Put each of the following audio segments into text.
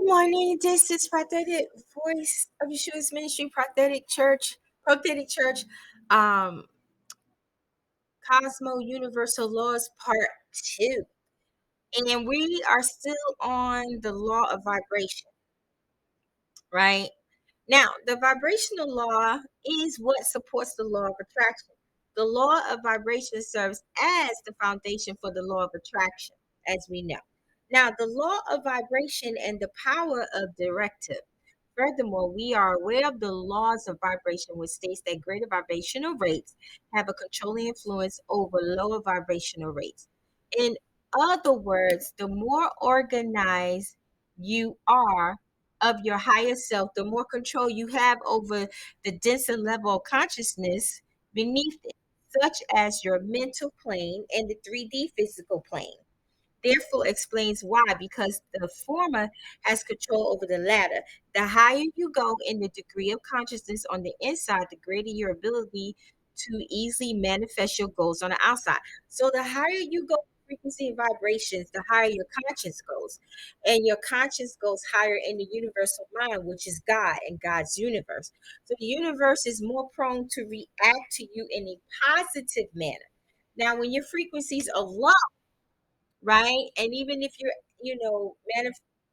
morning. This is Prophetic Voice of Yeshua's Ministry, Prophetic Church, um, Cosmo Universal Laws Part 2. And we are still on the law of vibration, right? Now, the vibrational law is what supports the law of attraction. The law of vibration serves as the foundation for the law of attraction, as we know. Now, the law of vibration and the power of directive. Furthermore, we are aware of the laws of vibration, which states that greater vibrational rates have a controlling influence over lower vibrational rates. In other words, the more organized you are of your higher self, the more control you have over the denser level of consciousness beneath it, such as your mental plane and the 3D physical plane. Therefore explains why, because the former has control over the latter. The higher you go in the degree of consciousness on the inside, the greater your ability to easily manifest your goals on the outside. So the higher you go in frequency and vibrations, the higher your conscience goes. And your conscience goes higher in the universal mind, which is God and God's universe. So the universe is more prone to react to you in a positive manner. Now, when your frequencies are low, right? And even if you're,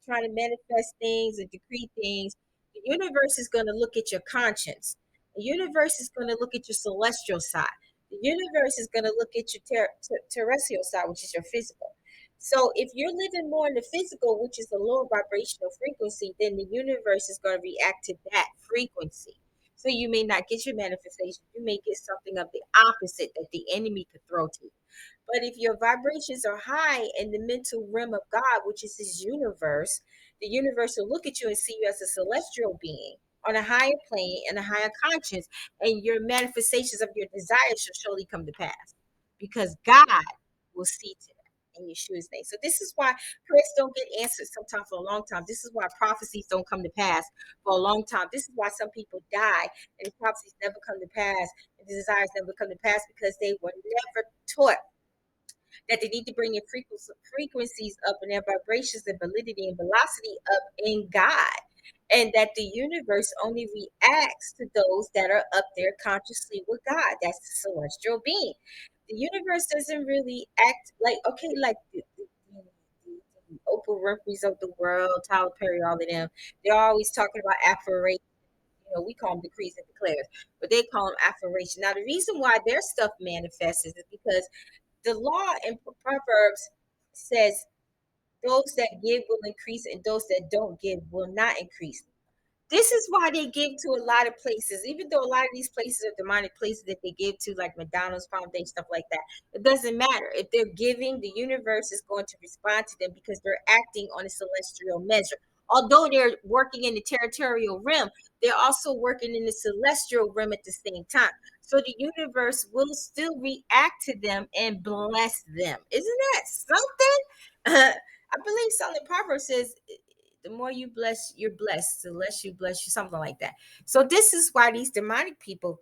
trying to manifest things and decree things, the universe is going to look at your conscience. The universe is going to look at your celestial side. The universe is going to look at your terrestrial side, which is your physical. So if you're living more in the physical, which is a lower vibrational frequency, then the universe is going to react to that frequency. So you may not get your manifestation. You may get something of the opposite that the enemy could throw to you. But if your vibrations are high in the mental realm of God, which is his universe, the universe will look at you and see you as a celestial being on a higher plane and a higher conscience, and your manifestations of your desires shall surely come to pass because God will see to that in Yeshua's name. So this is why prayers don't get answered sometimes for a long time. This is why prophecies don't come to pass for a long time. This is why some people die and the prophecies never come to pass and the desires never come to pass, because they were never taught that they need to bring their frequencies up and their vibrations and validity and velocity up in God. And that the universe only reacts to those that are up there consciously with God. That's the celestial being. The universe doesn't really act like, okay, like the Oprah Winfrey's of the world, Tyler Perry, all of them. They're always talking about affirmation. We call them decrees and declares, but they call them affirmation. Now, the reason why their stuff manifests is because the law in Proverbs says those that give will increase and those that don't give will not increase. This is why they give to a lot of places, even though a lot of these places are demonic places that they give to, like McDonald's Foundation, stuff like that. It doesn't matter. If they're giving, the universe is going to respond to them because they're acting on a celestial measure. Although they're working in the territorial realm, they're also working in the celestial realm at the same time. So the universe will still react to them and bless them. Isn't that something? I believe something Proverbs says, the more you bless, you're blessed. The less you bless, you something like that. So this is why these demonic people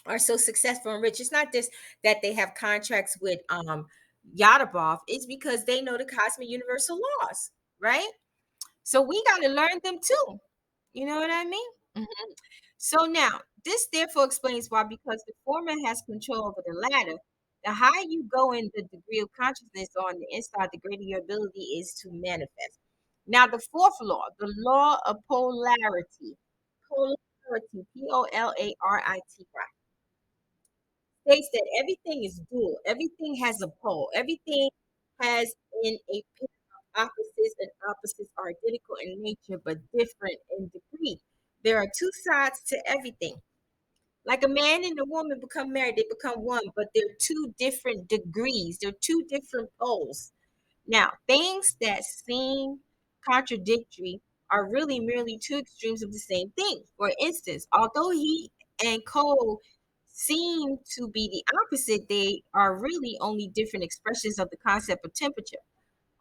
are so successful and rich. It's not just that they have contracts with Yadabaoth. It's because they know the cosmic universal laws, right? So we got to learn them too. You know what I mean? Mm-hmm. So now, this therefore explains why, because the former has control over the latter, the higher you go in the degree of consciousness on the inside, the greater your ability is to manifest. Now, the fourth law, the law of polarity, Polarity, states that everything is dual, everything has a pole, everything has in a pair of opposites, and opposites are identical in nature but different in degree. There are two sides to everything. Like a man and a woman become married, they become one, but they're two different degrees, they're two different poles. Now, things that seem contradictory are really merely two extremes of the same thing. For instance, although heat and cold seem to be the opposite, they are really only different expressions of the concept of temperature.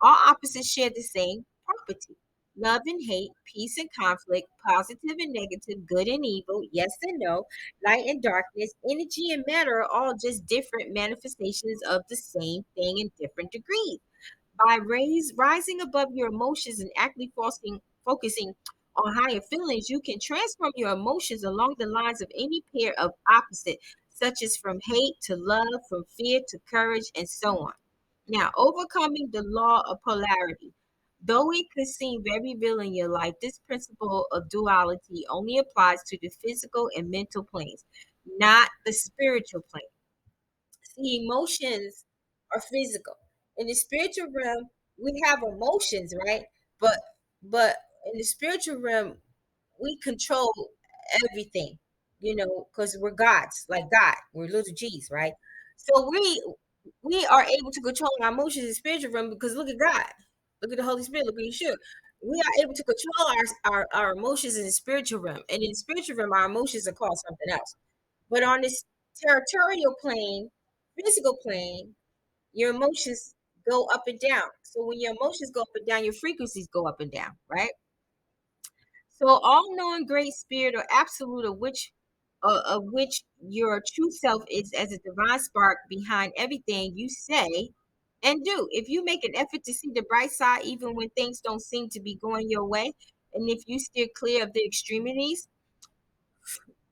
All opposites share the same property: love and hate, peace and conflict, positive and negative, good and evil, yes and no, light and darkness, energy and matter are all just different manifestations of the same thing in different degrees. By rising above your emotions and actively focusing on higher feelings, you can transform your emotions along the lines of any pair of opposite, such as from hate to love, from fear to courage, and so on. Now, overcoming the law of polarity. Though it could seem very real in your life, this principle of duality only applies to the physical and mental planes, not the spiritual plane. See, emotions are physical. In the spiritual realm, we have emotions, right? But but in the spiritual realm, we control everything, because we're gods, like God. We're little G's, right? So we are able to control our emotions in the spiritual realm because look at God, look at the Holy Spirit, look at Yeshua. We are able to control our emotions in the spiritual realm, and in the spiritual realm, our emotions are called something else. But on this territorial plane, physical plane, your emotions go up and down. So when your emotions go up and down, your frequencies go up and down, right? So all-knowing great spirit or absolute of which your true self is as a divine spark behind everything you say and do. If you make an effort to see the bright side even when things don't seem to be going your way, and if you steer clear of the extremities,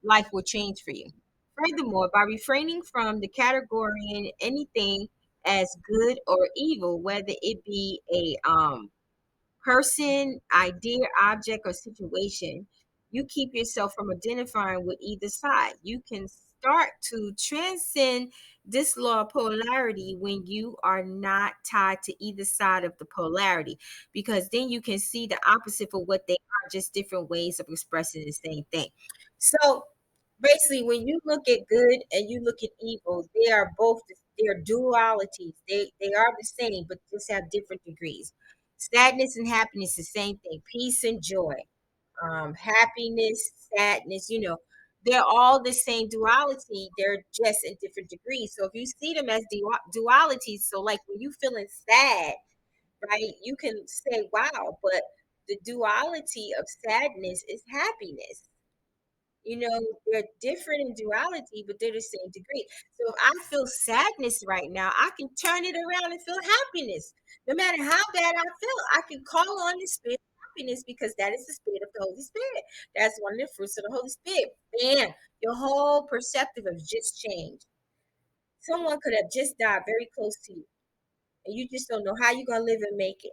life will change for you. Furthermore, by refraining from the category in anything as good or evil, whether it be a person, idea, object, or situation, you keep yourself from identifying with either side. You can start to transcend this law of polarity when you are not tied to either side of the polarity, because then you can see the opposite for what they are, just different ways of expressing the same thing. So basically, when you look at good and you look at evil, they are both, they're dualities. They are the same, but just have different degrees. Sadness and happiness, the same thing. Peace and joy, happiness, sadness. They're all the same duality. They're just in different degrees. So if you see them as dualities, so like when you feeling sad, right, you can say, "Wow," but the duality of sadness is happiness. They're different in duality, but they're the same degree. So if I feel sadness right now, I can turn it around and feel happiness. No matter how bad I feel, I can call on the spirit of happiness because that is the spirit of the Holy Spirit. That's one of the fruits of the Holy Spirit. And your whole perspective has just changed. Someone could have just died very close to you, and you just don't know how you're going to live and make it.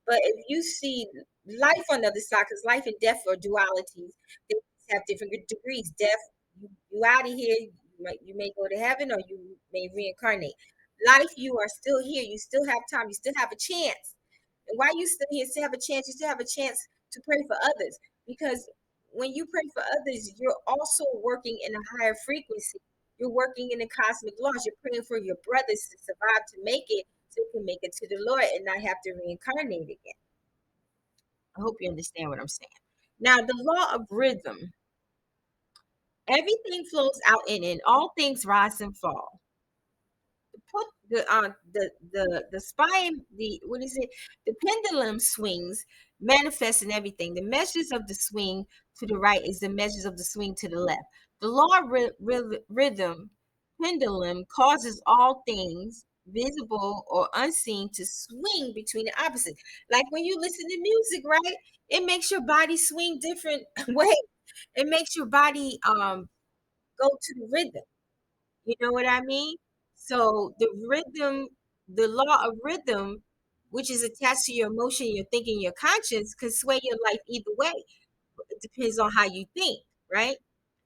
But if you see life on the other side, because life and death are dualities, they have different degrees. Death, you out of here, you may go to heaven or you may reincarnate. Life, you are still here. You still have time. You still have a chance. And while you still here, still have a chance. You still have a chance to pray for others. Because when you pray for others, you're also working in a higher frequency. You're working in the cosmic laws. You're praying for your brothers to survive, to make it, so you can make it to the Lord and not have to reincarnate again. I hope you understand what I'm saying. Now, the law of rhythm. Everything flows out in it. All things rise and fall. Put the spine, the what is it? The pendulum swings, manifesting everything. The measures of the swing to the right is the measures of the swing to the left. The law of rhythm pendulum causes all things, visible or unseen, to swing between the opposites. Like when you listen to music, right? It makes your body swing different ways. It makes your body go to the rhythm. You know what I mean? So the rhythm, the law of rhythm, which is attached to your emotion, your thinking, your conscience, can sway your life either way. It depends on how you think, right?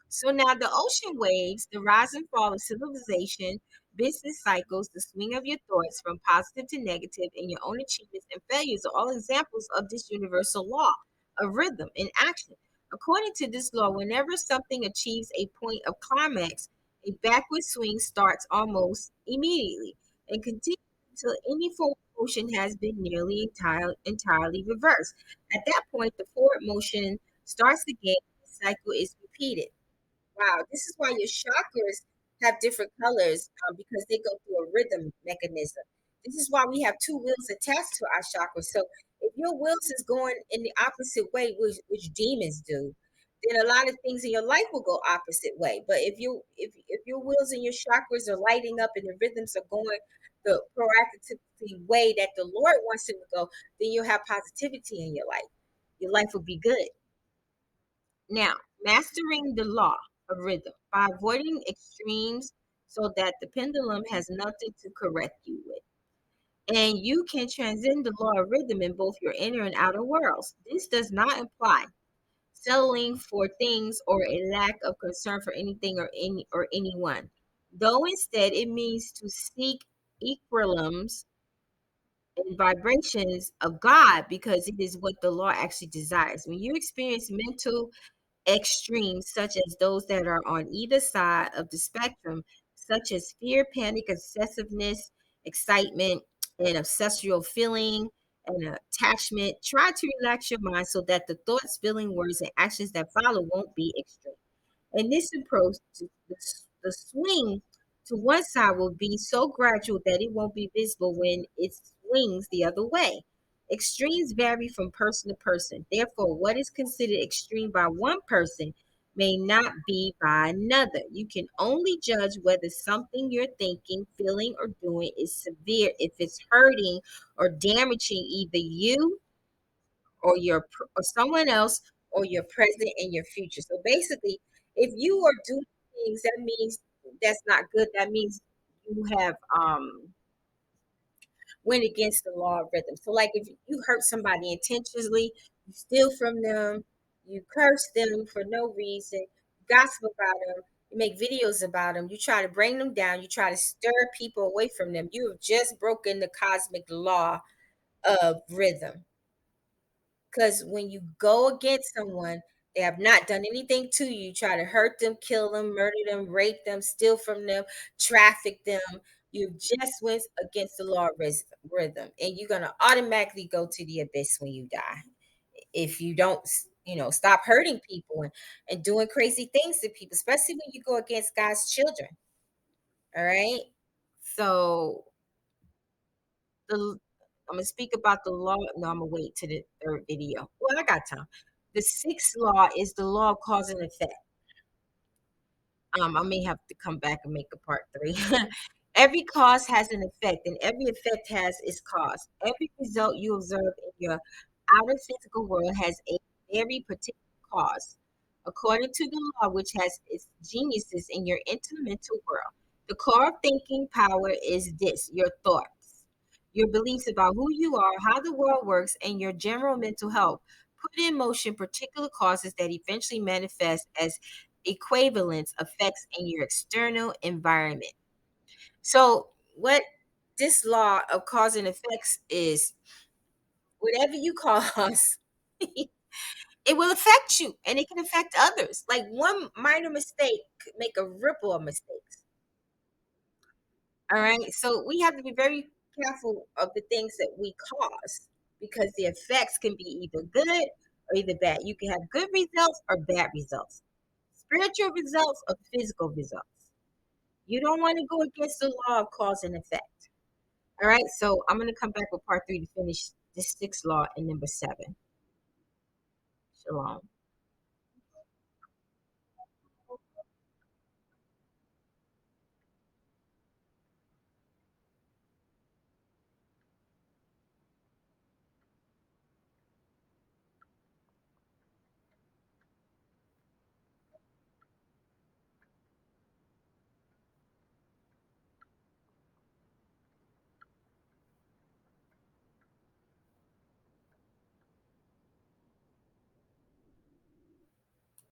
So now the ocean waves, the rise and fall of civilization, business cycles, the swing of your thoughts from positive to negative, and your own achievements and failures are all examples of this universal law of rhythm in action. According to this law, whenever something achieves a point of climax, a backward swing starts almost immediately and continues until any forward motion has been nearly entirely reversed. At that point, the forward motion starts again. The cycle is repeated. Wow, this is why your chakras have different colors, because they go through a rhythm mechanism. This is why we have two wheels attached to our chakras. So if your wheels is going in the opposite way, which demons do, then a lot of things in your life will go opposite way. But if your wheels and your chakras are lighting up and the rhythms are going the proactive way that the Lord wants them to go, then you'll have positivity in your life. your life will be good. Now, mastering the law of rhythm by avoiding extremes so that the pendulum has nothing to correct you with. And you can transcend the law of rhythm in both your inner and outer worlds. This does not imply settling for things or a lack of concern for anything or anyone. Though instead it means to seek equilibriums and vibrations of God because it is what the law actually desires. When you experience mental extremes, such as those that are on either side of the spectrum, such as fear, panic, obsessiveness, excitement, and obsessional feeling and attachment, try to relax your mind so that the thoughts, feeling, words, and actions that follow won't be extreme. And this approach, the swing to one side will be so gradual that it won't be visible when it swings the other way. Extremes vary from person to person. Therefore, what is considered extreme by one person may not be by another. You can only judge whether something you're thinking, feeling, or doing is severe if it's hurting or damaging either you or or someone else or your present and your future. So basically, if you are doing things that means that's not good, that means you have went against the law of rhythm. So like if you hurt somebody intentionally, you steal from them, you curse them for no reason, gossip about them, you make videos about them, you try to bring them down, you try to stir people away from them, you have just broken the cosmic law of rhythm. Because when you go against someone, they have not done anything to you. You try to hurt them, kill them, murder them, rape them, steal from them, traffic them. You just went against the law of rhythm, and you're gonna automatically go to the abyss when you die if you don't, stop hurting people and doing crazy things to people, especially when you go against God's children. All right. So the I'm gonna speak about the law. No, I'm gonna wait to the third video. Well, I got time. The sixth law is the law of cause and effect. I may have to come back and make a part three. Every cause has an effect, and every effect has its cause. Every result you observe in your outer physical world has a very particular cause, according to the law, which has its geniuses in your intermental world. The core of thinking power is this: your thoughts, your beliefs about who you are, how the world works, and your general mental health. Put in motion particular causes that eventually manifest as equivalence effects in your external environment. So, what this law of cause and effects is whatever you cause, it will affect you and it can affect others. Like one minor mistake could make a ripple of mistakes. All right. So, we have to be very careful of the things that we cause because the effects can be either good or either bad. You can have good results or bad results, spiritual results or physical results. You don't want to go against the law of cause and effect. All right, so I'm going to come back with part three to finish this sixth law and number seven. Shalom.